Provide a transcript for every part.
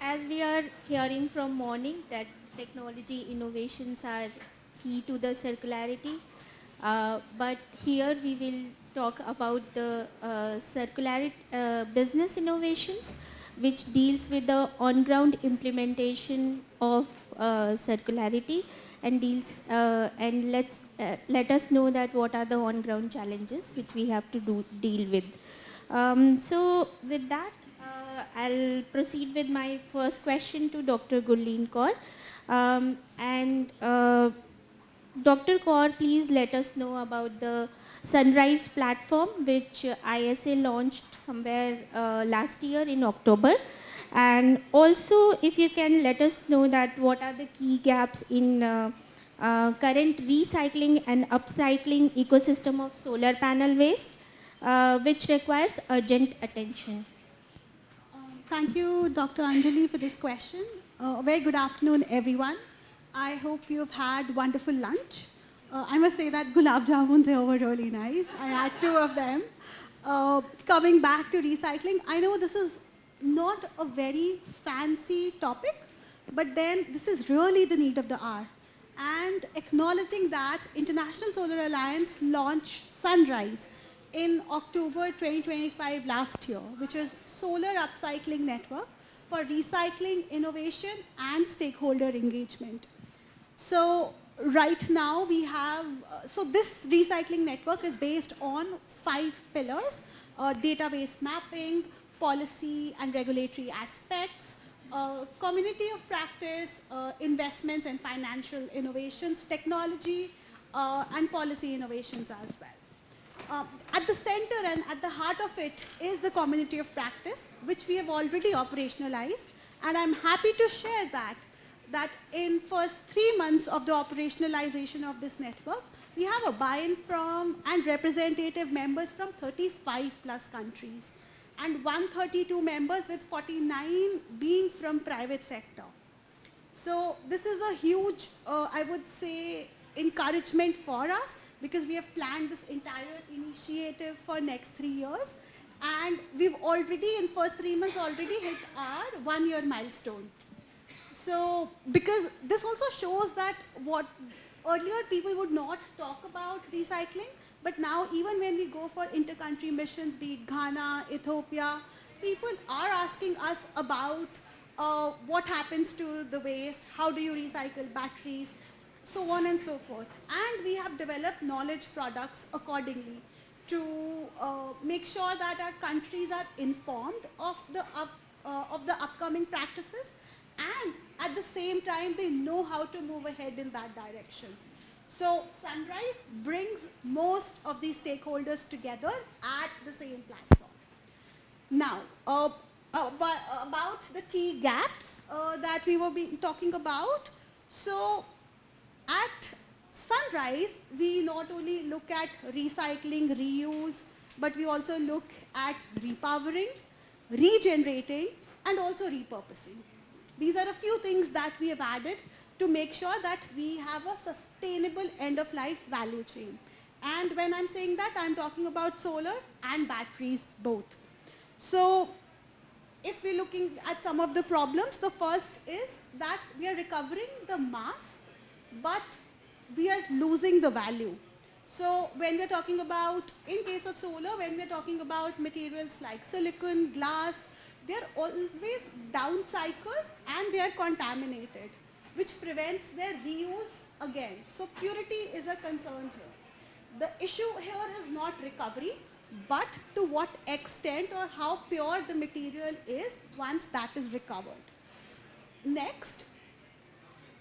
as we are hearing from morning that technology innovations are key to the circularity, but here we will talk about the circularity business innovations, which deals with the on-ground implementation of circularity and deals and let us know that what are the on-ground challenges which we have to deal with. So with that, I'll proceed with my first question to Dr. Gurleen Kaur. And Dr. Kaur, please let us know about the Sunrise platform, which ISA launched somewhere last year in October. And also, if you can let us know that what are the key gaps in current recycling and upcycling ecosystem of solar panel waste, which requires urgent attention. Thank you, Dr. Anjali, for this question. Very good afternoon, everyone. I hope you've had wonderful lunch. I must say that gulab jamuns were really nice. I had 2 of them. Coming back to recycling, I know this is not a very fancy topic, but then this is really the need of the hour. And acknowledging that, International Solar Alliance launched Sunrise in October 2025 last year, which is Solar Upcycling Network for recycling, innovation, and stakeholder engagement. So right now we have, so this recycling network is based on 5 pillars: database mapping, policy and regulatory aspects, community of practice, investments and financial innovations, technology, and policy innovations as well. At the center and at the heart of it is the community of practice, which we have already operationalized. And I'm happy to share that in first 3 months of the operationalization of this network, we have a buy-in from and representative members from 35 plus countries, and 132 members, with 49 being from private sector. So this is a huge, I would say, encouragement for us, because we have planned this entire initiative for next 3 years. And we've already, in first 3 months, already hit our 1-year milestone. So, because this also shows that what earlier people would not talk about recycling, but now even when we go for inter-country missions, be it Ghana, Ethiopia, people are asking us about what happens to the waste, how do you recycle batteries, so on and so forth. And we have developed knowledge products accordingly to make sure that our countries are informed of the upcoming practices, and at the same time they know how to move ahead in that direction. So Sunrise brings most of these stakeholders together at the same platform. Now, about the key gaps that we were talking about. So at Sunrise, we not only look at recycling, reuse, but we also look at repowering, regenerating, and also repurposing. These are a few things that we have added to make sure that we have a sustainable end-of-life value chain. And when I'm saying that, I'm talking about solar and batteries both. So if we're looking at some of the problems, the first is that we are recovering the mass, but we are losing the value. So when we're talking about, in case of solar, when we're talking about materials like silicon, glass, they're always downcycled and they are contaminated, which prevents their reuse again. So purity is a concern here. The issue here is not recovery, but to what extent or how pure the material is once that is recovered. Next,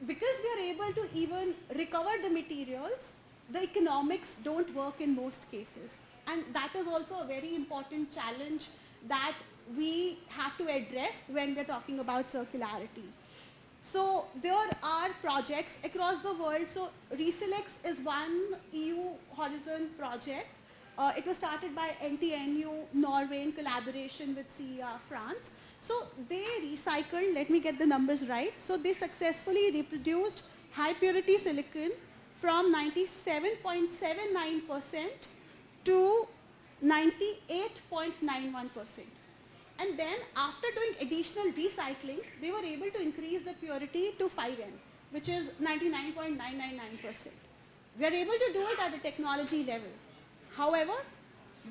because we are able to even recover the materials, the economics don't work in most cases. And that is also a very important challenge that we have to address when we're talking about circularity. So there are projects across the world. So RECircularity is one EU Horizon project. It was started by NTNU Norway in collaboration with CEA France. So they recycled, let me get the numbers right. So they successfully reproduced high purity silicon from 97.79% to 98.91%. And then after doing additional recycling, they were able to increase the purity to 5N, which is 99.999%. We are able to do it at the technology level. However,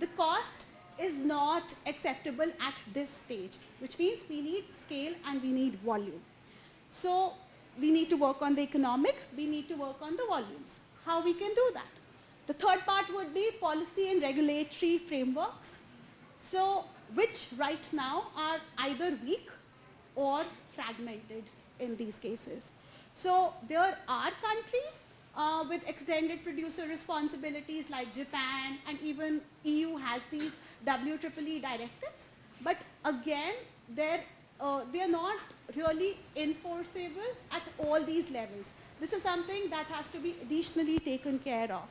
the cost is not acceptable at this stage, which means we need scale and we need volume. So we need to work on the economics, we need to work on the volumes. How we can do that? The third part would be policy and regulatory frameworks, so which right now are either weak or fragmented in these cases. So there are countries with extended producer responsibilities like Japan, and even EU has these WEEE directives, but again, they are not really enforceable at all these levels. This is something that has to be additionally taken care of.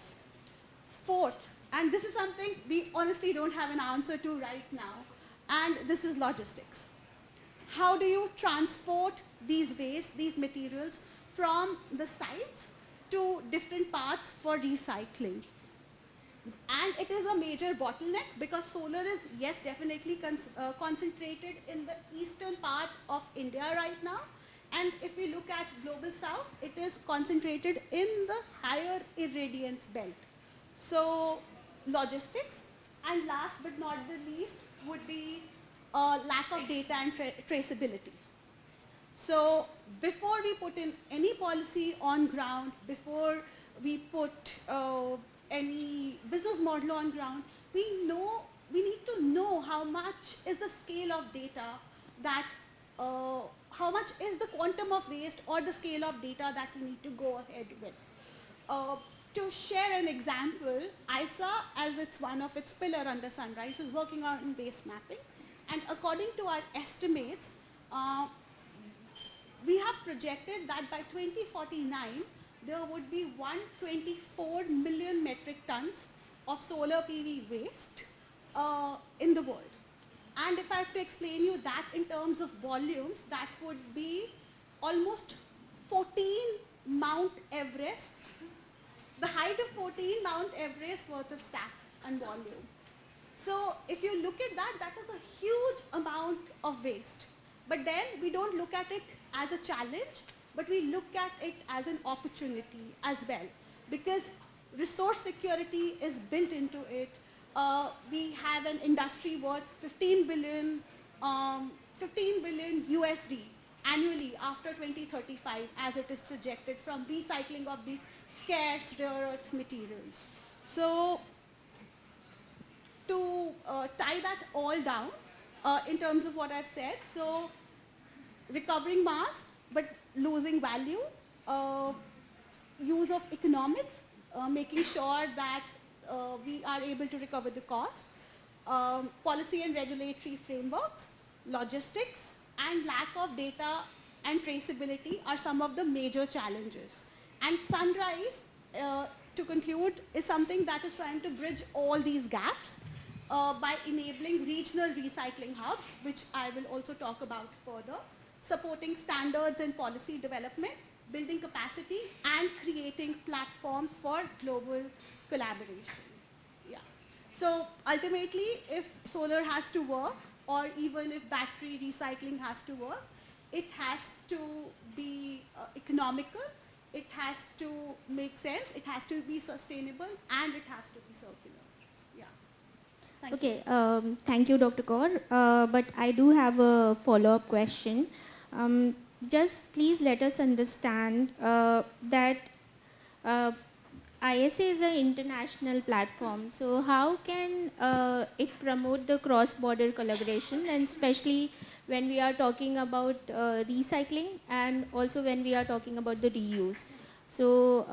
Fourth, and this is something we honestly don't have an answer to right now, and this is logistics. How do you transport these wastes, these materials from the sites to different parts for recycling? And it is a major bottleneck because solar is, yes, definitely concentrated in the eastern part of India right now. And if we look at global south, it is concentrated in the higher irradiance belt. So logistics, and last but not the least would be lack of data and traceability. So before we put in any policy on ground, before we put any business model on ground, we need to know how much is the scale of data that, how much is the quantum of waste or the scale of data that we need to go ahead with. To share an example, ISA, as it's one of its pillar under Sunrise, is working on waste mapping. And according to our estimates, we have projected that by 2049, there would be 124 million metric tons of solar PV waste in the world. And if I have to explain you that in terms of volumes, that would be almost 14 Mount Everest, the height of 14 Mount Everest worth of stack and volume. So if you look at that, that is a huge amount of waste. But then we don't look at it as a challenge, but we look at it as an opportunity as well. Because resource security is built into it. We have an industry worth 15 billion USD annually after 2035, as it is projected from recycling of these scarce rare earth materials. So to tie that all down in terms of what I've said, so recovering mass but losing value, use of economics, making sure that we are able to recover the cost, policy and regulatory frameworks, logistics, and lack of data and traceability are some of the major challenges. And Sunrise, to conclude, is something that is trying to bridge all these gaps by enabling regional recycling hubs, which I will also talk about further, supporting standards and policy development, building capacity, and creating platforms for global collaboration. Yeah. So ultimately, if solar has to work, or even if battery recycling has to work, it has to be economical, it has to make sense, it has to be sustainable, and it has to be circular. Yeah. Thank you. Thank you, Dr. Kaur. But I do have a follow-up question. Just please let us understand that ISA is an international platform. So how can it promote the cross-border collaboration, and especially when we are talking about recycling and also when we are talking about the reuse? So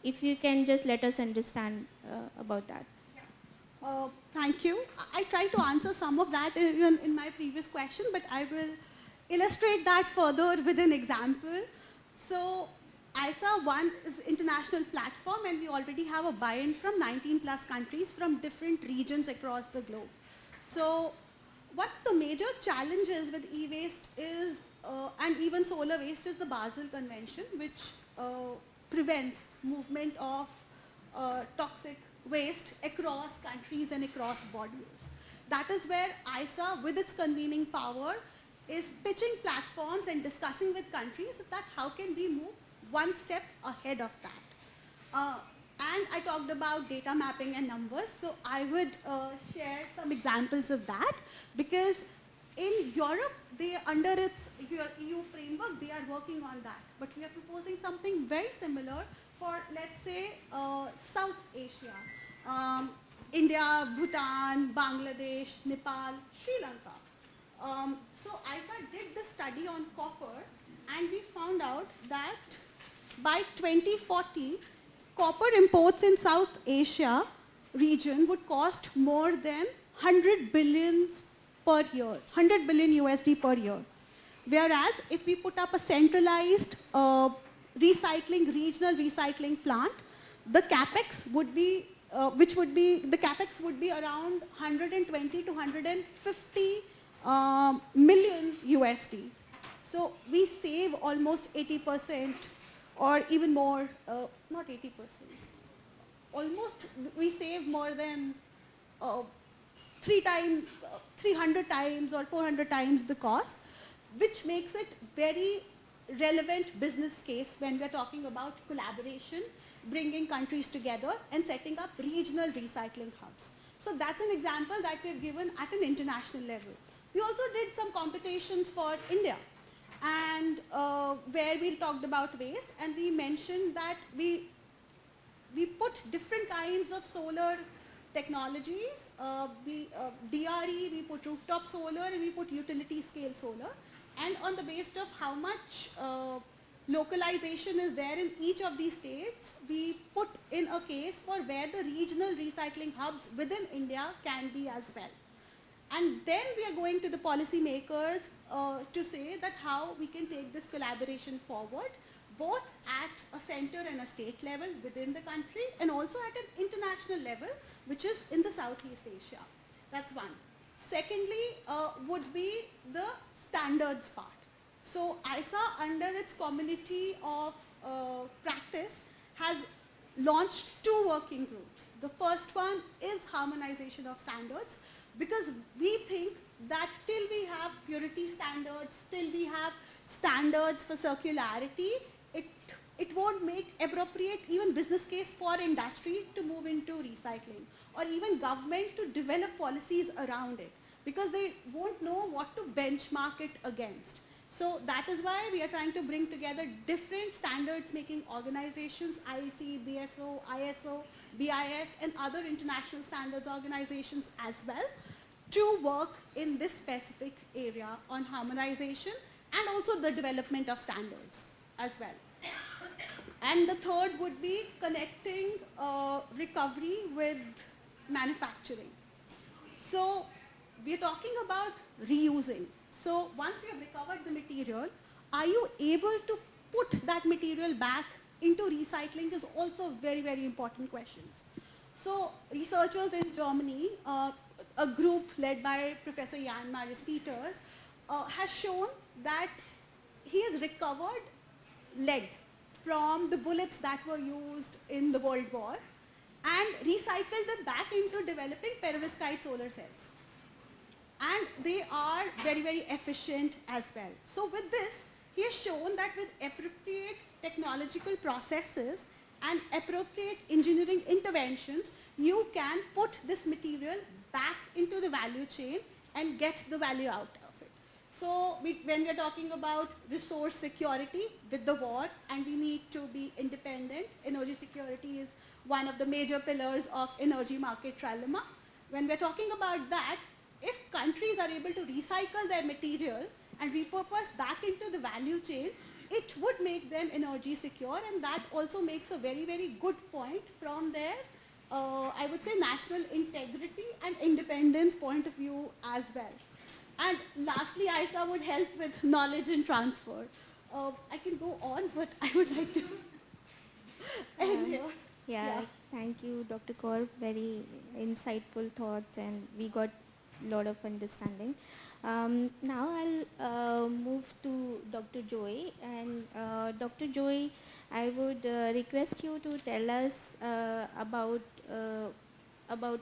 if you can just let us understand about that. Thank you. I tried to answer some of that in my previous question, but I will illustrate that further with an example. So ISA 1 is international platform, and we already have a buy-in from 19 plus countries from different regions across the globe. So what the major challenge is with e-waste is, and even solar waste, is the Basel Convention, which prevents movement of toxic waste across countries and across borders. that is where ISA, with its convening power, is pitching platforms and discussing with countries that how can we move one step ahead of that. And I talked about data mapping and numbers, so I would share some examples of that, because in Europe, under its EU framework, they are working on that. But we are proposing something very similar for, let's say, South Asia. India, Bhutan, Bangladesh, Nepal, Sri Lanka. So ISA did the study on copper, and we found out that by 2040, copper imports in South Asia region would cost more than 100 billion per year, 100 billion USD per year. Whereas if we put up a centralized regional recycling plant, the capex would be, the capex would be around 120 to 150 million USD. So we save almost 80%, or even more, not 80%. Almost, we save more than 300 times or 400 times the cost, which makes it very relevant business case when we're talking about collaboration, bringing countries together and setting up regional recycling hubs. So that's an example that we've given at an international level. We also did some competitions for India, and where we talked about waste, and we mentioned that we put different kinds of solar technologies. DRE, we put rooftop solar, and we put utility scale solar. And on the basis of how much localization is there in each of these states, we put in a case for where the regional recycling hubs within India can be as well. And then we are going to the policymakers to say that how we can take this collaboration forward, both at a center and a state level within the country, and also at an international level, which is in the Southeast Asia. That's one. Secondly, would be the standards part. So ISA, under its community of practice, has launched 2 working groups. The first one is harmonization of standards, because we think that till we have purity standards, till we have standards for circularity, it won't make appropriate even business case for industry to move into recycling, or even government to develop policies around it, because they won't know what to benchmark it against. So that is why we are trying to bring together different standards making organizations, IEC, BSO, ISO, BIS, and other international standards organizations as well, to work in this specific area on harmonization and also the development of standards as well. And the third would be connecting recovery with manufacturing. So we're talking about reusing. So once you have recovered the material, are you able to put that material back into recycling is also very, very important questions. So researchers in Germany, a group led by Professor Jan Marius Peters, has shown that he has recovered lead from the bullets that were used in the World War and recycled them back into developing perovskite solar cells. And they are very, very efficient as well. So with this, he has shown that with appropriate technological processes and appropriate engineering interventions, you can put this material back into the value chain and get the value out of it. So when we are talking about resource security with the war, and we need to be independent, energy security is one of the major pillars of energy market trilemma. When we are talking about that, if countries are able to recycle their material and repurpose back into the value chain, it would make them energy secure, and that also makes a very, very good point from their, I would say, national integrity and independence point of view as well. And lastly, ISA would help with knowledge and transfer. I can go on, but I would like to end here. Yeah, thank you, Dr. Kaur. Very insightful thoughts, and we got a lot of understanding. Now I'll move to Dr. Joy, and Dr. Joy, I would request you to tell us about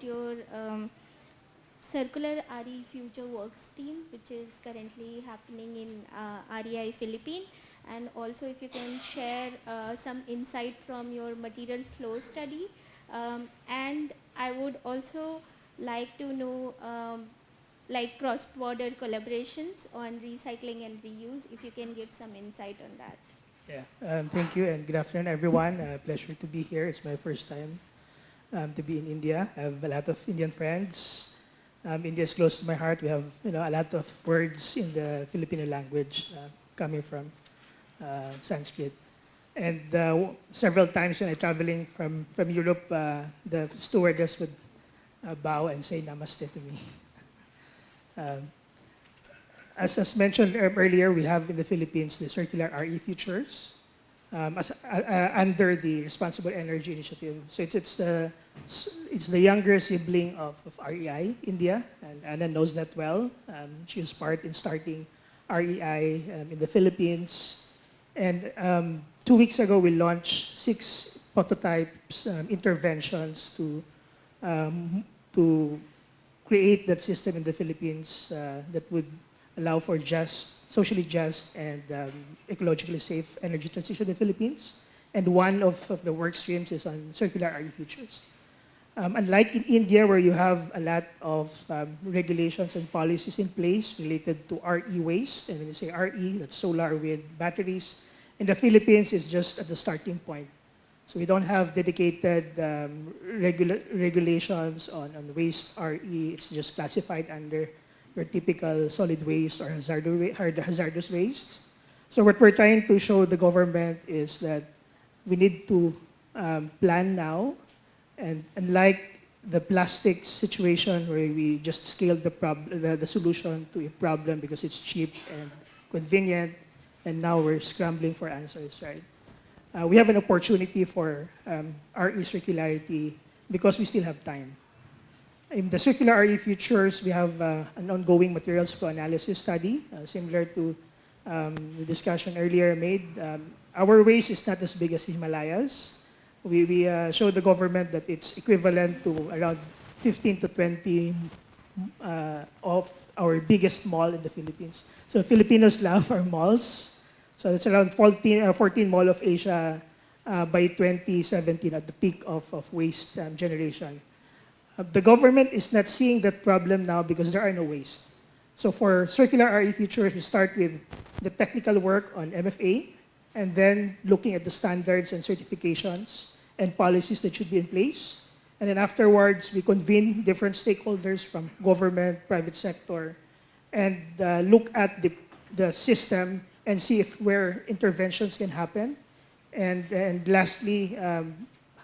your Circular RE Future Works team, which is currently happening in REI Philippines. And also if you can share some insight from your material flow study. And I would also like to know like cross-border collaborations on recycling and reuse, if you can give some insight on that. Yeah, thank you and good afternoon, everyone. Pleasure to be here. It's my first time to be in India. I have a lot of Indian friends. India is close to my heart. We have a lot of words in the Filipino language coming from Sanskrit. And several times when I'm traveling from Europe, the stewardess would bow and say namaste to me. Um, as mentioned earlier, we have in the Philippines the Circular RE Futures under the Responsible Energy Initiative. So it's the younger sibling of REI India, and Anna knows that well. She was part in starting REI in the Philippines. And 2 weeks ago, we launched 6 prototypes, interventions to create that system in the Philippines that would allow for socially just and ecologically safe energy transition in the Philippines. And one of the work streams is on circular RE futures. Unlike in India, where you have a lot of regulations and policies in place related to RE waste, and when you say RE, that's solar, wind, batteries. In the Philippines, it's just at the starting point. So we don't have dedicated regulations on waste RE. It's just classified under your typical solid waste or hazardous waste. So what we're trying to show the government is that we need to plan now, and unlike the plastic situation where we just scaled the solution to a problem because it's cheap and convenient, and now we're scrambling for answers, right? We have an opportunity for RECircularity because we still have time. In the circular RE futures, we have an ongoing materials flow analysis study, similar to the discussion earlier made. Our waste is not as big as the Himalayas. We showed the government that it's equivalent to around 15 to 20 of our biggest mall in the Philippines. So Filipinos love our malls. So it's around 14 Mall of Asia by 2017 at the peak of waste generation. The government is not seeing that problem now because there are no waste. So for circular RE futures, we start with the technical work on MFA, and then looking at the standards and certifications and policies that should be in place. And then afterwards, we convene different stakeholders from government, private sector, and look at the system and see where interventions can happen. And lastly,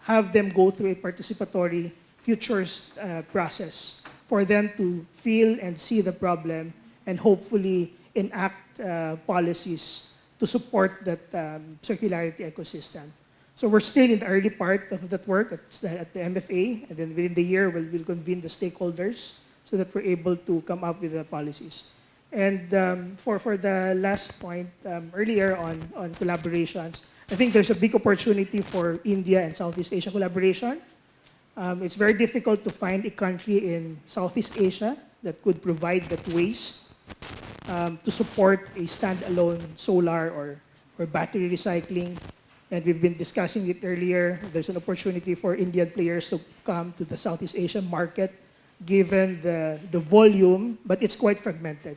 have them go through a participatory futures process for them to feel and see the problem and hopefully enact policies to support that circularity ecosystem. So we're still in the early part of that work at the MFA, and then within the year, we'll convene the stakeholders so that we're able to come up with the policies. And for the last point earlier on collaborations, I think there's a big opportunity for India and Southeast Asia collaboration. It's very difficult to find a country in Southeast Asia that could provide that waste to support a standalone solar or battery recycling. And we've been discussing it earlier. There's an opportunity for Indian players to come to the Southeast Asian market given the volume, but it's quite fragmented.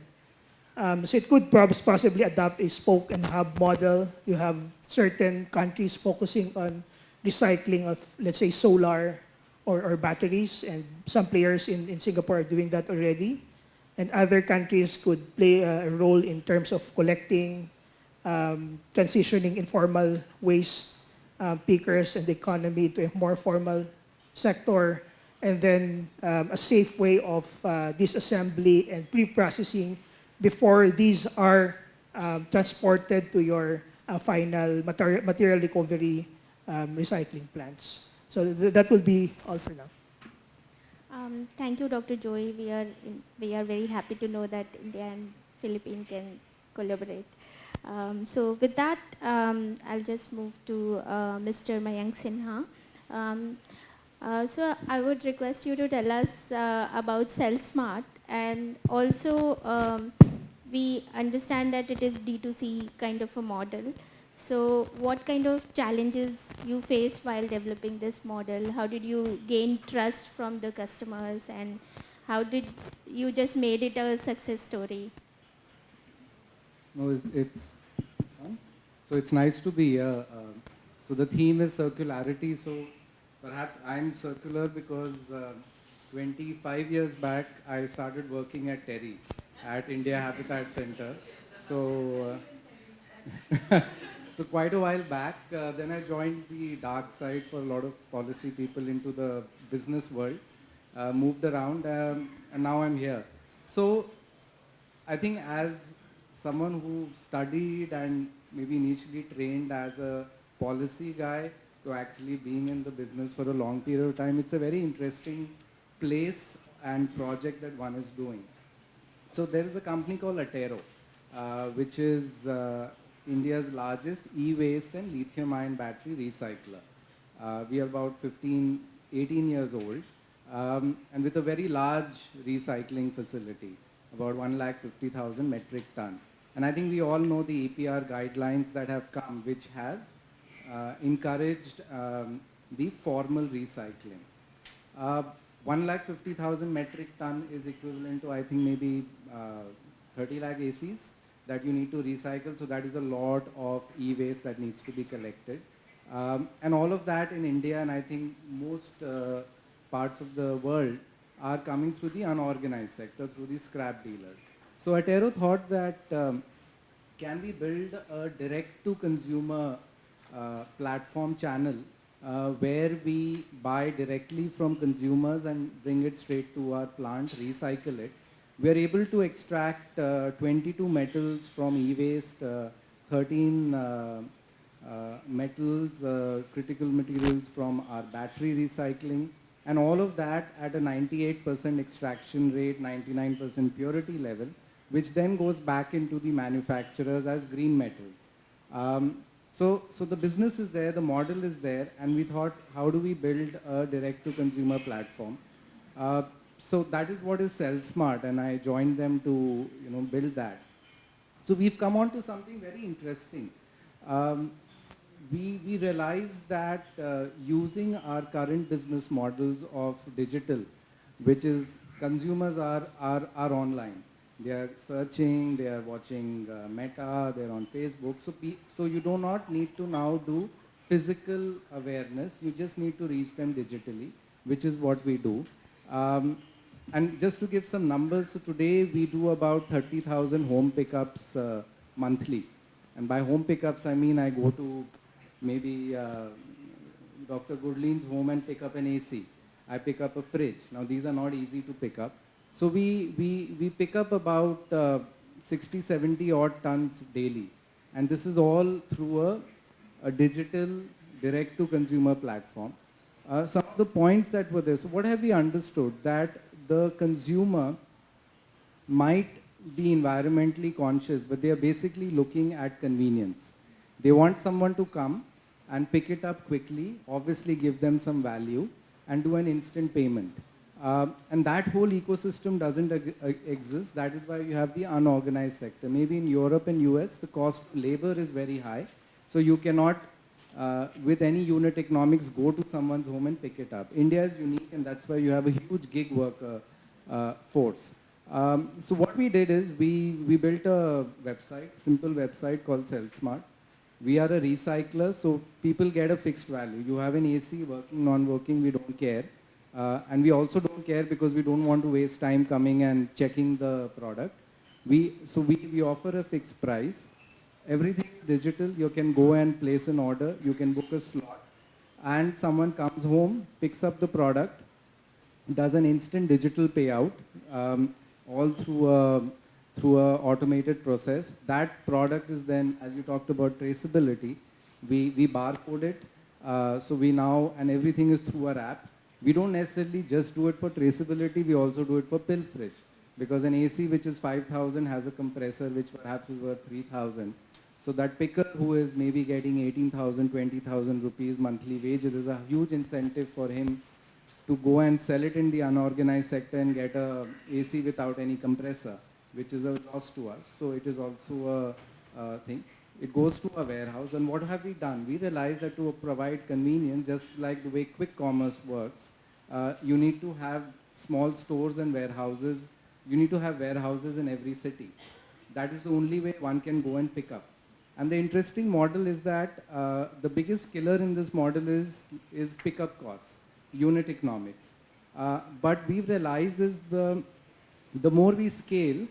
So it could possibly adopt a spoke and hub model. You have certain countries focusing on recycling of, let's say, solar or batteries, and some players in Singapore are doing that already. And other countries could play a role in terms of collecting, transitioning informal waste pickers and the economy to a more formal sector, and then a safe way of disassembly and pre-processing before these are transported to your final material recovery recycling plants. So that will be all for now. Thank you, Dr. Joy. We are very happy to know that India and Philippines can collaborate. So with that, I'll just move to Mr. Mayank Sinha. So I would request you to tell us about CellSmart, and also we understand that it is D2C kind of a model. So what kind of challenges you faced while developing this model? How did you gain trust from the customers, and how did you just made it a success story? No, it's so it's nice to be here. So the theme is circularity. So perhaps I'm circular because 25 years back I started working at Terry at India Habitat Center. So so quite a while back, then I joined the dark side for a lot of policy people into the business world. Moved around, and now I'm here. So I think as someone who studied and maybe initially trained as a policy guy to actually being in the business for a long period of time, it's a very interesting place and project that one is doing. So there is a company called Atero, which is India's largest e-waste and lithium-ion battery recycler. We are about 15, 18 years old, and with a very large recycling facility, about 150,000 metric ton. And I think we all know the EPR guidelines that have come, which have encouraged the formal recycling. 150,000 metric ton is equivalent to, I think, maybe 30 lakh ACs that you need to recycle. So that is a lot of e-waste that needs to be collected. And all of that in India, and I think most parts of the world, are coming through the unorganized sector, through the scrap dealers. So Atero thought that can we build a direct-to-consumer platform channel where we buy directly from consumers and bring it straight to our plant, recycle it. We are able to extract 22 metals from e-waste, 13 metals, critical materials from our battery recycling, and all of that at a 98% extraction rate, 99% purity level, which then goes back into the manufacturers as green metals. So the business is there, the model is there, and we thought, how do we build a direct-to-consumer platform? So that is what is CellSmart, and I joined them to build that. So we've come on to something very interesting. We realized that using our current business models of digital, which is consumers are online. They are searching, they are watching Meta, they're on Facebook. So you do not need to now do physical awareness. You just need to reach them digitally, which is what we do. And just to give some numbers, so today we do about 30,000 home pickups monthly. And by home pickups, I mean I go to maybe Dr. Gurleen's home and pick up an AC. I pick up a fridge. Now these are not easy to pick up. So we pick up about 60, 70 odd tons daily. And this is all through a digital direct-to-consumer platform. Some of the points that were there. So what have we understood? That the consumer might be environmentally conscious, but they are basically looking at convenience. They want someone to come and pick it up quickly, obviously give them some value, and do an instant payment. And that whole ecosystem doesn't exist. That is why you have the unorganized sector. Maybe in Europe and US, the cost of labor is very high. So you cannot, with any unit economics, go to someone's home and pick it up. India is unique, and that's why you have a huge gig worker force. So what we did is we built a website, simple website called CellSmart. We are a recycler, so people get a fixed value. You have an AC, working, non-working, we don't care. And we also don't care because we don't want to waste time coming and checking the product. We offer a fixed price. Everything is digital. You can go and place an order. You can book a slot. And someone comes home, picks up the product, does an instant digital payout, all through a automated process. That product is then, as you talked about traceability, we barcode it. So we now, and everything is through our app. We don't necessarily just do it for traceability, we also do it for pilferage. Because an AC which is 5,000 has a compressor which perhaps is worth 3,000. So that picker who is maybe getting 18,000, 20,000 rupees monthly wage, there is a huge incentive for him to go and sell it in the unorganized sector and get a AC without any compressor, which is a loss to us. So it is also a thing. It goes to a warehouse, and what have we done? We realized that to provide convenience, just like the way quick commerce works, you need to have small stores and warehouses. You need to have warehouses in every city. That is the only way one can go and pick up. And the interesting model is that the biggest killer in this model is pickup costs, unit economics. But we've realized is the more we scale,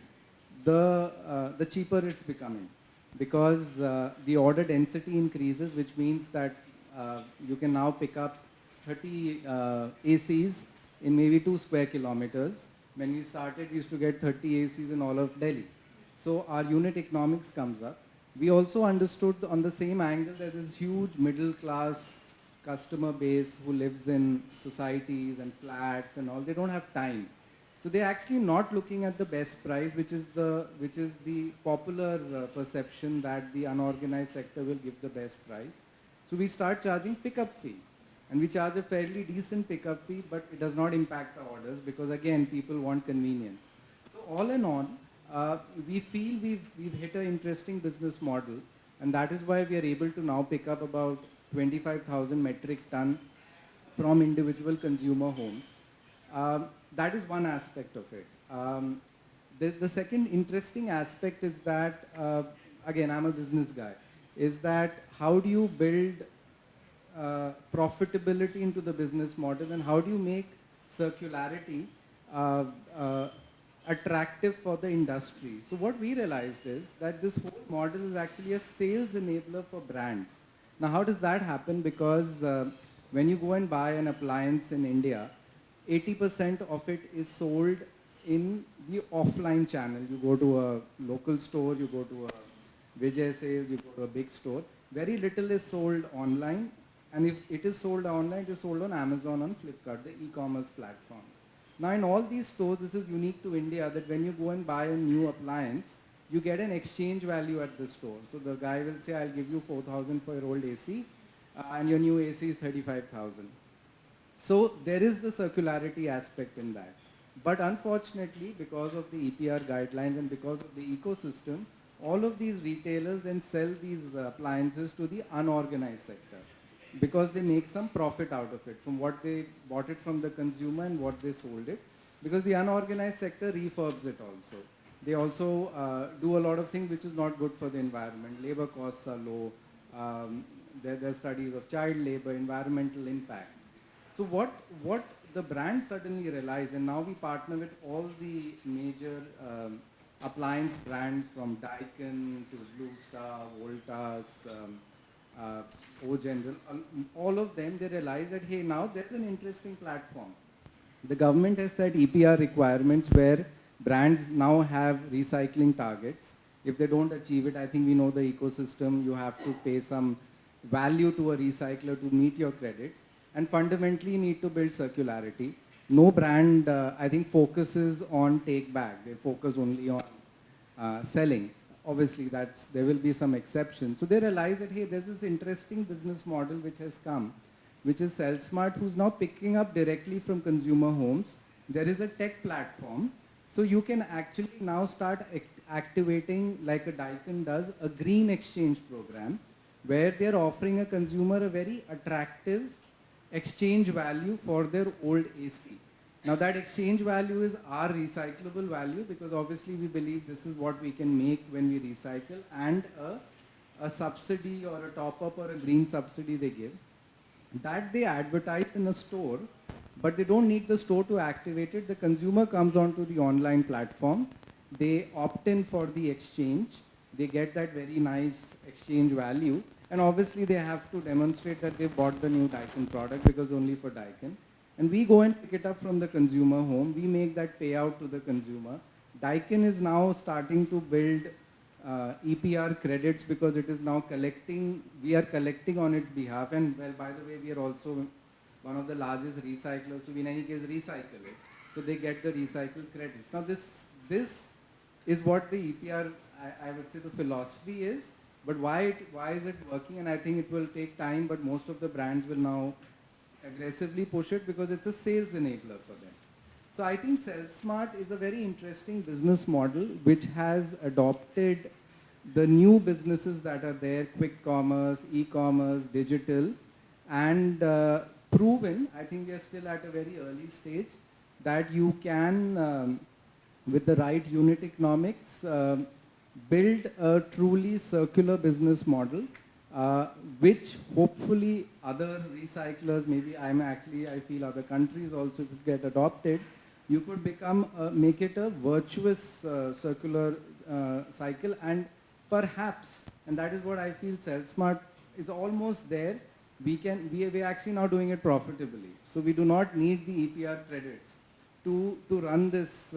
the cheaper it's becoming, because the order density increases, which means that you can now pick up 30 ACs in maybe 2 square kilometers. When we started, we used to get 30 ACs in all of Delhi. So our unit economics comes up. We also understood on the same angle that there's huge middle class customer base who lives in societies and flats and all. They don't have time. So they're actually not looking at the best price, which is the popular perception that the unorganized sector will give the best price. So we start charging pickup fee. And we charge a fairly decent pickup fee, but it does not impact the orders because, again, people want convenience. So all in all, we feel we've hit an interesting business model, and that is why we are able to now pick up about 25,000 metric ton from individual consumer homes. That is one aspect of it. The second interesting aspect is that, again, I'm a business guy, is that how do you build profitability into the business model, and how do you make circularity attractive for the industry? So what we realized is that this whole model is actually a sales enabler for brands. Now, how does that happen? Because when you go and buy an appliance in India, 80% of it is sold in the offline channel. You go to a local store, you go to a Vijay Sales, you go to a big store. Very little is sold online. And if it is sold online, it is sold on Amazon, on Flipkart, the e-commerce platforms. Now, in all these stores, this is unique to India, that when you go and buy a new appliance, you get an exchange value at the store. So the guy will say, I'll give you 4,000 for your old AC, and your new AC is 35,000. So there is the circularity aspect in that. But unfortunately, because of the EPR guidelines and because of the ecosystem, all of these retailers then sell these appliances to the unorganized sector, because they make some profit out of it from what they bought it from the consumer and what they sold it, because the unorganized sector refurbs it also. They also do a lot of things which is not good for the environment. Labor costs are low. There are studies of child labor, environmental impact. So what the brands suddenly realize, and now we partner with all the major appliance brands from Daikin to Blue Star, Voltas, O General, all of them, they realize that, hey, now there's an interesting platform. The government has set EPR requirements where brands now have recycling targets. If they don't achieve it, I think we know the ecosystem, you have to pay some value to a recycler to meet your credits, and fundamentally need to build circularity. No brand, I think, focuses on take back. They focus only on selling. Obviously, there will be some exceptions. So they realize that, hey, there's this interesting business model which has come, which is SellSmart, who's now picking up directly from consumer homes. There is a tech platform. So you can actually now start activating, like a Daikin does, a green exchange program, where they're offering a consumer a very attractive exchange value for their old AC. Now that exchange value is our recyclable value, because obviously we believe this is what we can make when we recycle, and a subsidy or a top-up or a green subsidy they give. That they advertise in a store, but they don't need the store to activate it. The consumer comes onto the online platform, they opt in for the exchange, they get that very nice exchange value, and obviously they have to demonstrate that they bought the new Daikin product, because only for Daikin. And we go and pick it up from the consumer home. We make that payout to the consumer. Daikin is now starting to build EPR credits, because it is now collecting, we are collecting on its behalf. And well, by the way, we are also one of the largest recyclers, so we in any case recycle it. So they get the recycled credits. Now this is what the EPR, I would say the philosophy is, but why is it working? And I think it will take time, but most of the brands will now aggressively push it because it's a sales enabler for them. So I think SellSmart is a very interesting business model which has adopted the new businesses that are there, quick commerce, e-commerce, digital, and proven, I think we are still at a very early stage, that you can, with the right unit economics, build a truly circular business model, which hopefully other recyclers, maybe I feel other countries also could get adopted. You could make it a virtuous circular cycle, and perhaps, and that is what I feel SellSmart is almost there. We're actually now doing it profitably. So we do not need the EPR credits to run this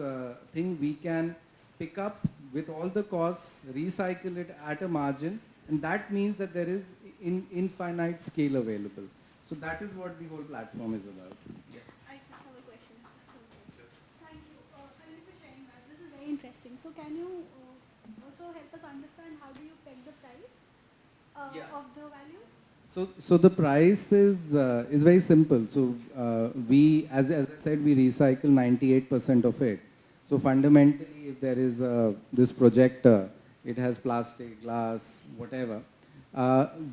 thing. We can pick up with all the costs, recycle it at a margin, and that means that there is infinite scale available. So that is what the whole platform is about. Yeah. I just have a question. Thank you. Thank you for sharing that. This is very interesting. So can you also help us understand how do you peg the price of the value? So the price is very simple. So we, as I said, we recycle 98% of it. So fundamentally, if there is this projector, it has plastic, glass, whatever.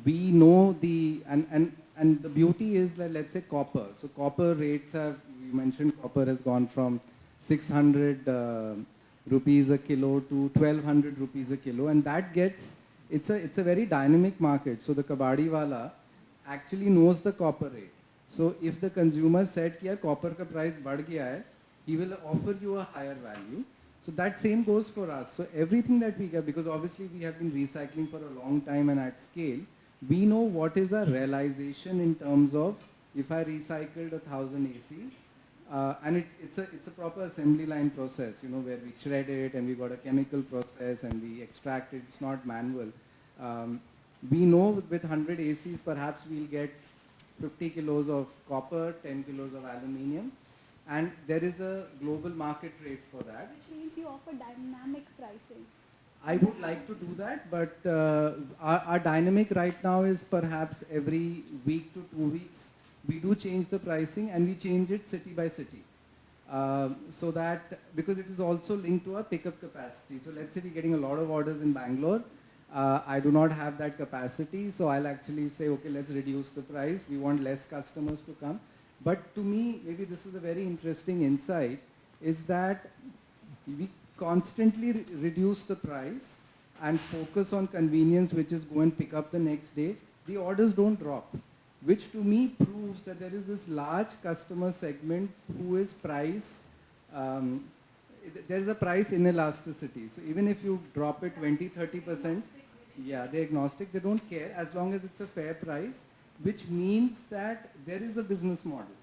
We know and the beauty is that, let's say, copper. So copper rates have, you mentioned copper has gone from 600 rupees a kilo to 1200 rupees a kilo, and that gets, it's a very dynamic market. So the kabadi wala actually knows the copper rate. So if the consumer said कि यार copper का price बढ़ गया है, he will offer you a higher value. So that same goes for us. So everything that we get, because obviously we have been recycling for a long time and at scale, we know what is our realization in terms of if I recycled 1,000 ACs, and it's a proper assembly line process, you know, where we shred it and we got a chemical process and we extract it. It's not manual. We know with 100 ACs, perhaps we'll get 50 kilos of copper, 10 kilos of aluminium, and there is a global market rate for that. Which means you offer dynamic pricing. I would like to do that, but our dynamic right now is perhaps every week to 2 weeks. We do change the pricing and we change it city by city. So that, because it is also linked to our pickup capacity. So let's say we're getting a lot of orders in Bangalore. I do not have that capacity, so I'll actually say, okay, let's reduce the price. We want less customers to come. But to me, maybe this is a very interesting insight, is that we constantly reduce the price and focus on convenience, which is go and pick up the next day. The orders don't drop, which to me proves that there is this large customer segment who is price, there's a price inelasticity. So even if you drop it 20, 30%, yeah, they're agnostic, they don't care as long as it's a fair price, which means that there is a business model,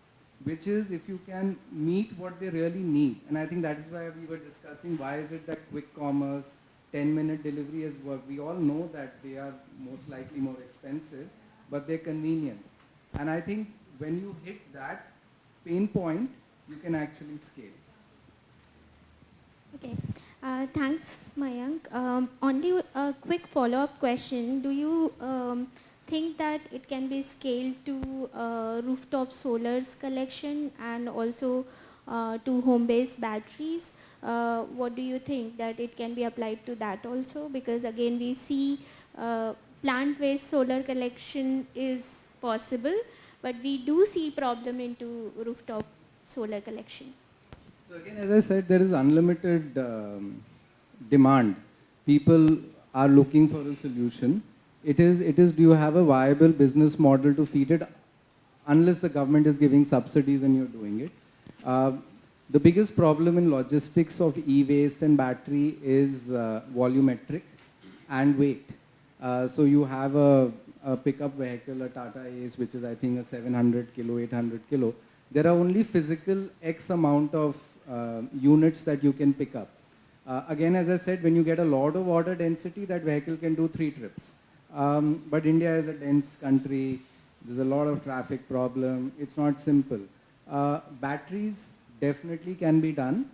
which is if you can meet what they really need. And I think that is why we were discussing why is it that quick commerce, 10-minute delivery has worked. We all know that they are most likely more expensive, but they're convenient. And I think when you hit that pain point, you can actually scale. Okay, thanks, Mayank. Only a quick follow-up question. Do you think that it can be scaled to rooftop solars collection and also to home-based batteries? What do you think that it can be applied to that also? Because again, we see plant-based solar collection is possible, but we do see problem into rooftop solar collection. So again, as I said, there is unlimited demand. People are looking for a solution. It is, do you have a viable business model to feed it, unless the government is giving subsidies and you're doing it. The biggest problem in logistics of e-waste and battery is volumetric and weight. So you have a pickup vehicle, a Tata Ace, which is I think a 700 kilo, 800 kilo. There are only physical X amount of units that you can pick up. Again, as I said, when you get a lot of order density, that vehicle can do 3 trips. But India is a dense country. There's a lot of traffic problem. It's not simple. Batteries definitely can be done.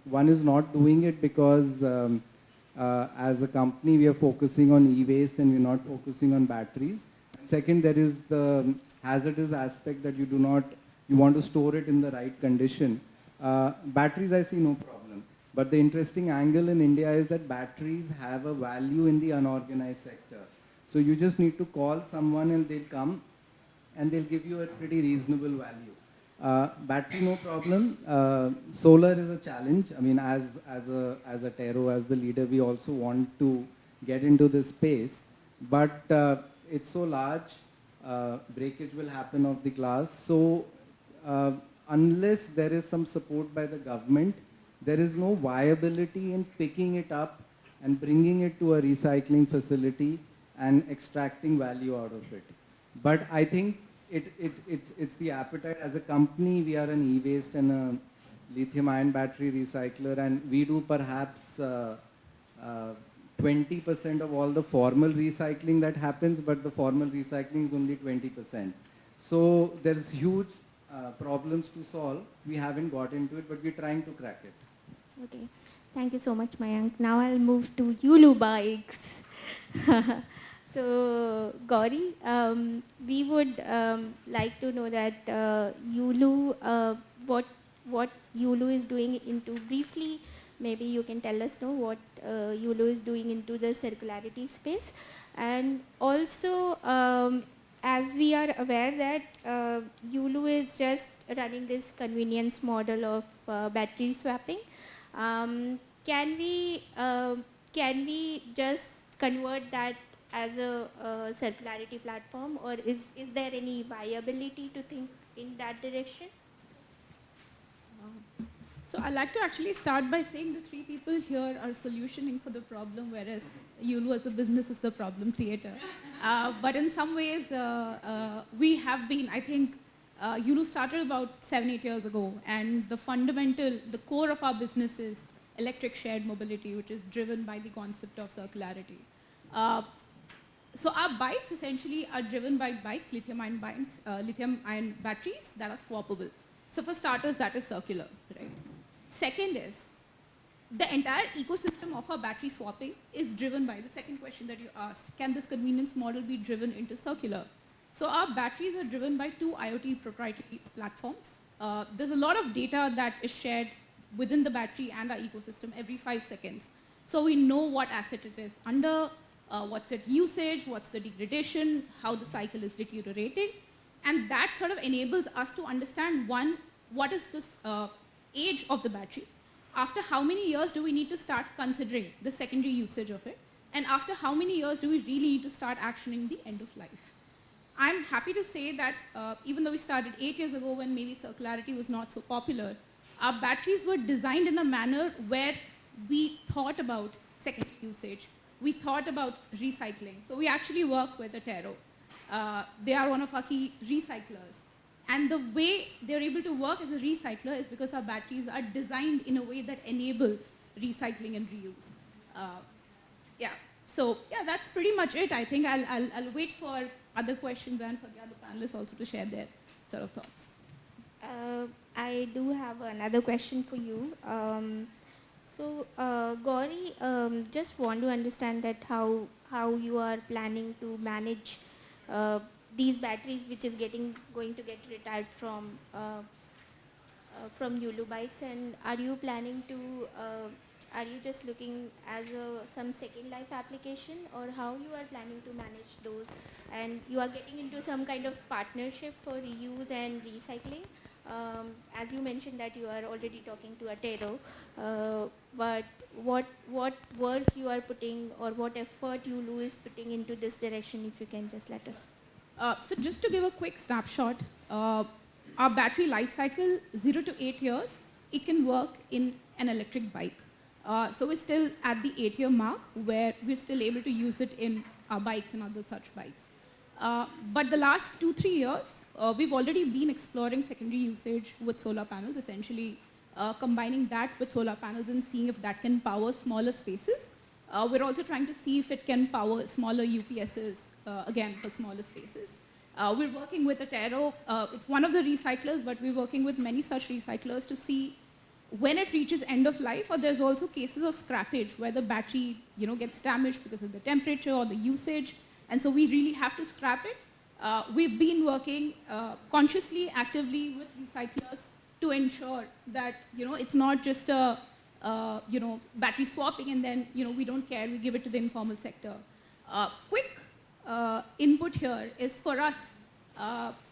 One is not doing it because as a company, we are focusing on e-waste and we're not focusing on batteries. Second, there is the hazardous aspect that you want to store it in the right condition. Batteries, I see no problem. But the interesting angle in India is that batteries have a value in the unorganized sector. So you just need to call someone and they'll come and they'll give you a pretty reasonable value. Battery, no problem. Solar is a challenge. I mean, as a Tero, as the leader, we also want to get into this space. But it's so large, breakage will happen of the glass. So unless there is some support by the government, there is no viability in picking it up and bringing it to a recycling facility and extracting value out of it. But I think it's the appetite. As a company, we are an e-waste and a lithium-ion battery recycler, and we do perhaps 20% of all the formal recycling that happens, but the formal recycling is only 20%. So there's huge problems to solve. We haven't got into it, but we're trying to crack it. Okay, thank you so much, Mayank. Now I'll move to Yulu bikes. So, Gowri, we would like to know that Yulu, what Yulu is doing into briefly. Maybe you can tell us what Yulu is doing into the circularity space, and also as we are aware that Yulu is just running this convenience model of battery swapping. Can we just convert that as a circularity platform, or is there any viability to think in that direction? So I'd like to actually start by saying the three people here are solutioning for the problem, whereas Yulu as a business is the problem creator. But in some ways, we have been, I think, Yulu started about 7-8 years ago, and the core of our business is electric shared mobility, which is driven by the concept of circularity. So our bikes essentially are driven by lithium-ion batteries that are swappable. So for starters, that is circular, right? Second is, the entire ecosystem of our battery swapping is driven by the second question that you asked. Can this convenience model be driven into circular? So our batteries are driven by 2 IoT proprietary platforms. There's a lot of data that is shared within the battery and our ecosystem every 5 seconds. So we know what asset it is under, what's its usage, what's the degradation, how the cycle is deteriorating. And that sort of enables us to understand, one, what is this age of the battery? After how many years do we need to start considering the secondary usage of it? And after how many years do we really need to start actioning the end of life? I'm happy to say that even though we started 8 years ago when maybe circularity was not so popular, our batteries were designed in a manner where we thought about secondary usage. We thought about recycling. So we actually work with Tero. They are one of our key recyclers. And the way they're able to work as a recycler is because our batteries are designed in a way that enables recycling and reuse. So that's pretty much it. I think I'll wait for other questions and for the other panelists also to share their sort of thoughts. I do have another question for you. Gowri, just want to understand that how you are planning to manage these batteries, which is going to get retired from Yulu bikes, and are you planning to? Are you just looking as some second life application, or how you are planning to manage those? And you are getting into some kind of partnership for reuse and recycling. As you mentioned that you are already talking to Tero, but what work you are putting, or what effort Yulu is putting into this direction, if you can just let us. So just to give a quick snapshot, our battery life cycle, 0 to 8 years, it can work in an electric bike. So we're still at the 8-year mark where we're still able to use it in our bikes and other such bikes. But the last 2-3 years, we've already been exploring secondary usage with solar panels, essentially combining that with solar panels and seeing if that can power smaller spaces. We're also trying to see if it can power smaller UPSs, again, for smaller spaces. We're working with Tero. It's one of the recyclers, but we're working with many such recyclers to see when it reaches end of life, or there's also cases of scrappage where the battery gets damaged because of the temperature or the usage. And so we really have to scrap it. we've been working consciously, actively with recyclers to ensure that, it's not just a, battery swapping and then, we don't care, we give it to the informal sector. Quick input here is for us,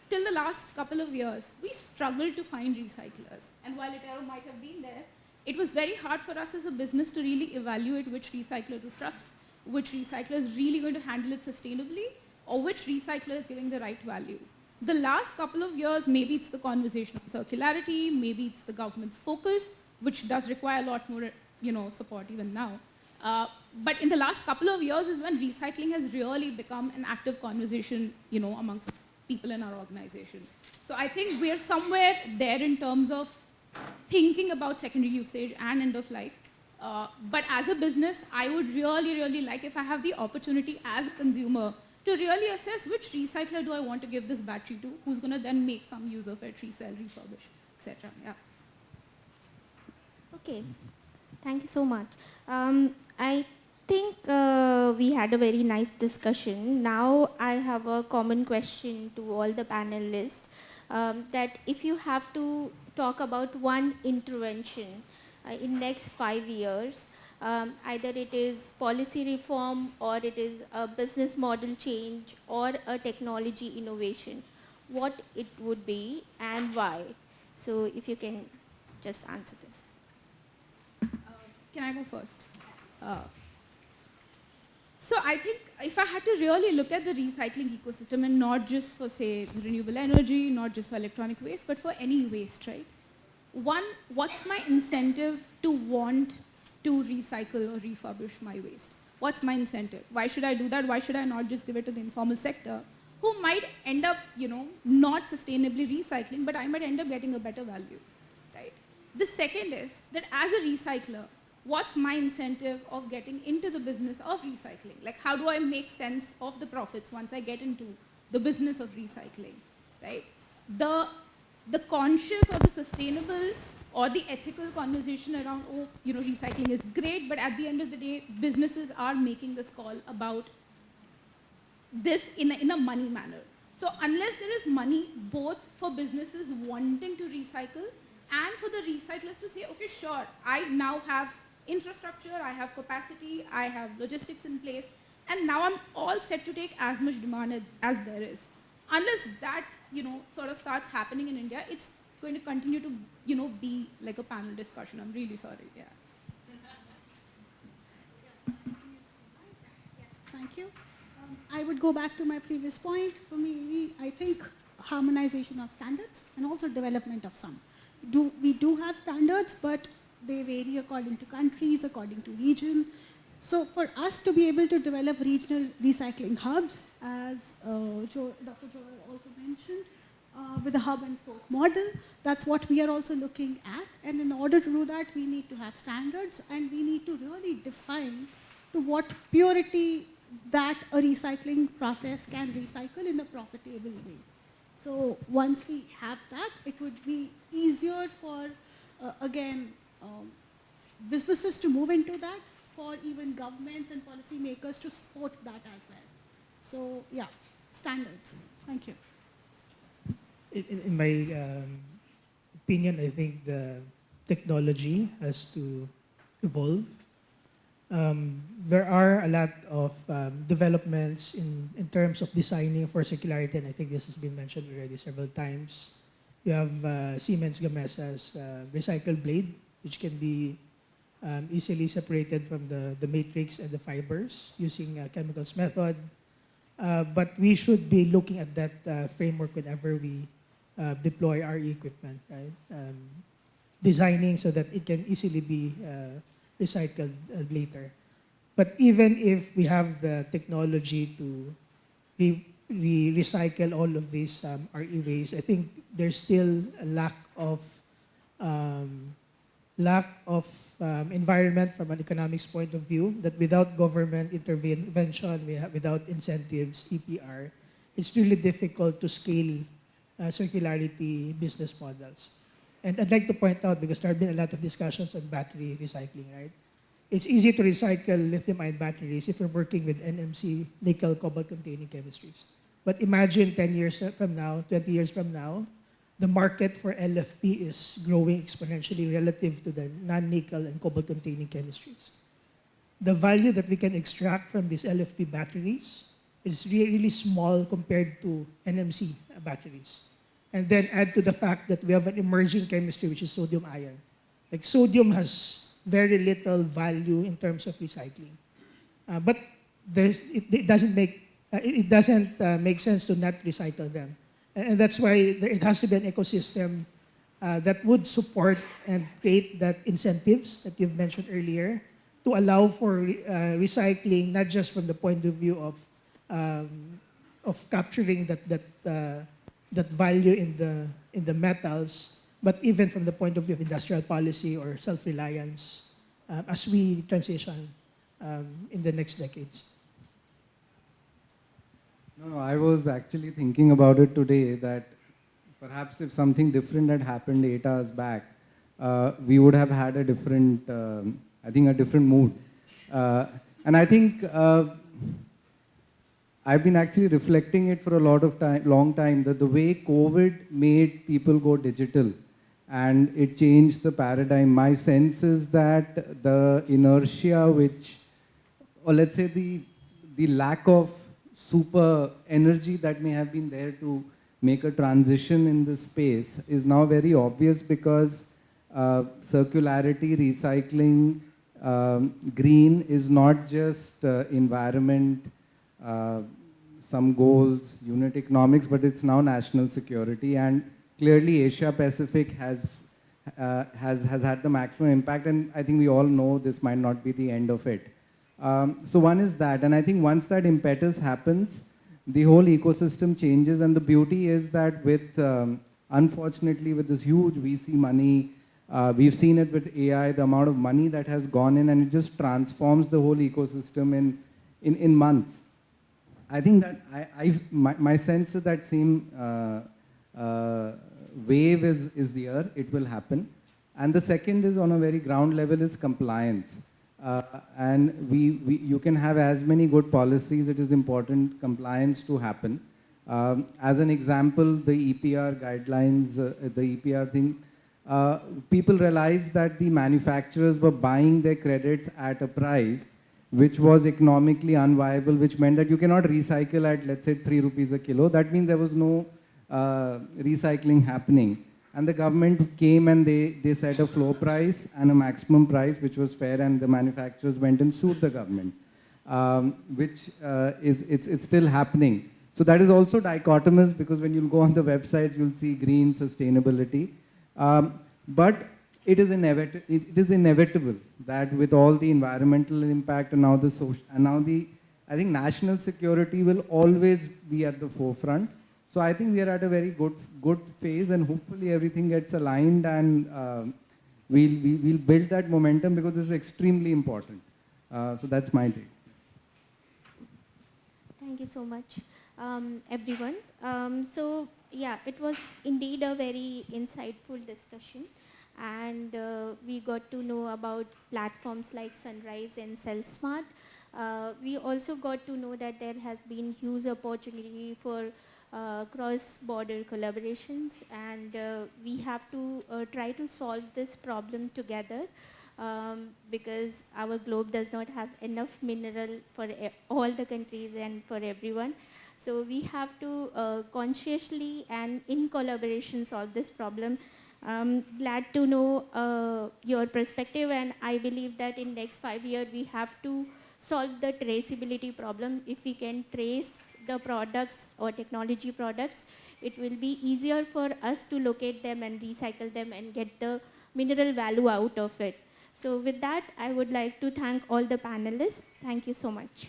till the last couple of years, we struggled to find recyclers. And while Etero might have been there, it was very hard for us as a business to really evaluate which recycler to trust, which recycler is really going to handle it sustainably, or which recycler is giving the right value. The last couple of years, maybe it's the conversation on circularity, maybe it's the government's focus, which does require a lot more, support even now. But in the last couple of years is when recycling has really become an active conversation, amongst people in our organization. So I think we're somewhere there in terms of thinking about secondary usage and end of life. But as a business, I would really, really like, if I have the opportunity as a consumer, to really assess which recycler do I want to give this battery to, who's going to then make some use of it, resell, refurbish, etc. Yeah. Okay, thank you so much. I think we had a very nice discussion. Now I have a common question to all the panelists, that if you have to talk about one intervention in next 5 years, either it is policy reform or it is a business model change or a technology innovation, what it would be and why? So if you can just answer this. Can I go first? So I think if I had to really look at the recycling ecosystem, and not just for, say, renewable energy, not just for electronic waste, but for any waste, right? One, what's my incentive to want to recycle or refurbish my waste? What's my incentive? Why should I do that? Why should I not just give it to the informal sector, who might end up, not sustainably recycling, but I might end up getting a better value, right? The second is that as a recycler, what's my incentive of getting into the business of recycling? Like, how do I make sense of the profits once I get into the business of recycling, right? The conscious or the sustainable or the ethical conversation around, recycling is great, but at the end of the day, businesses are making this call about this in a money manner. So unless there is money, both for businesses wanting to recycle and for the recyclers to say, okay, sure, I now have infrastructure, I have capacity, I have logistics in place, and now I'm all set to take as much demand as there is. Unless that, sort of starts happening in India, it's going to continue to, be like a panel discussion. I'm really sorry, yeah. Yes, thank you. I would go back to my previous point. For me, I think harmonization of standards and also development of some. We do have standards, but they vary according to countries, according to region. So for us to be able to develop regional recycling hubs, as Dr. Joel also mentioned, with a hub and spoke model, that's what we are also looking at. And in order to do that, we need to have standards, and we need to really define to what purity that a recycling process can recycle in a profitable way. So once we have that, it would be easier for, businesses to move into that, for even governments and policymakers to support that as well. So yeah, standards. Thank you. In my opinion, I think the technology has to evolve. There are a lot of developments in terms of designing for circularity, and I think this has been mentioned already several times. You have Siemens Gamesa's recycled blade, which can be easily separated from the matrix and the fibers using a chemicals method. But we should be looking at that framework whenever we deploy our equipment, right? Designing so that it can easily be recycled later. But even if we have the technology to recycle all of these RE waste, I think there's still a lack of environment from an economics point of view, that without government intervention, without incentives, EPR, it's really difficult to scale circularity business models. And I'd like to point out, because there have been a lot of discussions on battery recycling, right? It's easy to recycle lithium-ion batteries if you're working with NMC, nickel, cobalt-containing chemistries. But imagine 10 years from now, 20 years from now, the market for LFP is growing exponentially relative to the non-nickel and cobalt-containing chemistries. The value that we can extract from these LFP batteries is really small compared to NMC batteries. And then add to the fact that we have an emerging chemistry, which is sodium ion. Like sodium has very little value in terms of recycling. But it doesn't make sense to not recycle them. And that's why it has to be an ecosystem that would support and create that incentives that you've mentioned earlier to allow for recycling, not just from the point of view of capturing that value in the metals, but even from the point of view of industrial policy or self-reliance as we transition in the next decades. No, I was actually thinking about it today that perhaps if something different had happened 8 hours back, we would have had a different, I think a different mood. And I think I've been actually reflecting it for a long time, that the way COVID made people go digital and it changed the paradigm. My sense is that the inertia or let's say the lack of super energy that may have been there to make a transition in this space is now very obvious because circularity, recycling, green is not just environment, some goals, unit economics, but it's now national security. And clearly Asia Pacific has had the maximum impact, and I think we all know this might not be the end of it. So one is that, and I think once that impetus happens, the whole ecosystem changes, and the beauty is that with, unfortunately, with this huge VC money, we've seen it with AI, the amount of money that has gone in, and it just transforms the whole ecosystem in months. I think that my sense is that same wave is there, it will happen. And the second is on a very ground level is compliance. And you can have as many good policies, it is important compliance to happen. As an example, the EPR guidelines, the EPR thing, people realized that the manufacturers were buying their credits at a price which was economically unviable, which meant that you cannot recycle at, let's say, 3 rupees a kilo. That means there was no recycling happening. And the government came and they set a floor price and a maximum price, which was fair, and the manufacturers went and sued the government, which it's still happening. So that is also dichotomous, because when you go on the website, you'll see green sustainability. But it is inevitable that with all the environmental impact and now the social, and now I think national security will always be at the forefront. So I think we are at a very good phase, and hopefully everything gets aligned, and we'll build that momentum, because this is extremely important. So that's my take. Thank you so much, everyone. So yeah, it was indeed a very insightful discussion, and we got to know about platforms like Sunrise and CellSmart. We also got to know that there has been huge opportunity for cross-border collaborations, and we have to try to solve this problem together, because our globe does not have enough mineral for all the countries and for everyone. So we have to consciously and in collaboration solve this problem. Glad to know your perspective, and I believe that in next 5 years we have to solve the traceability problem. If we can trace the products or technology products, it will be easier for us to locate them and recycle them and get the mineral value out of it. So with that, I would like to thank all the panelists. Thank you so much.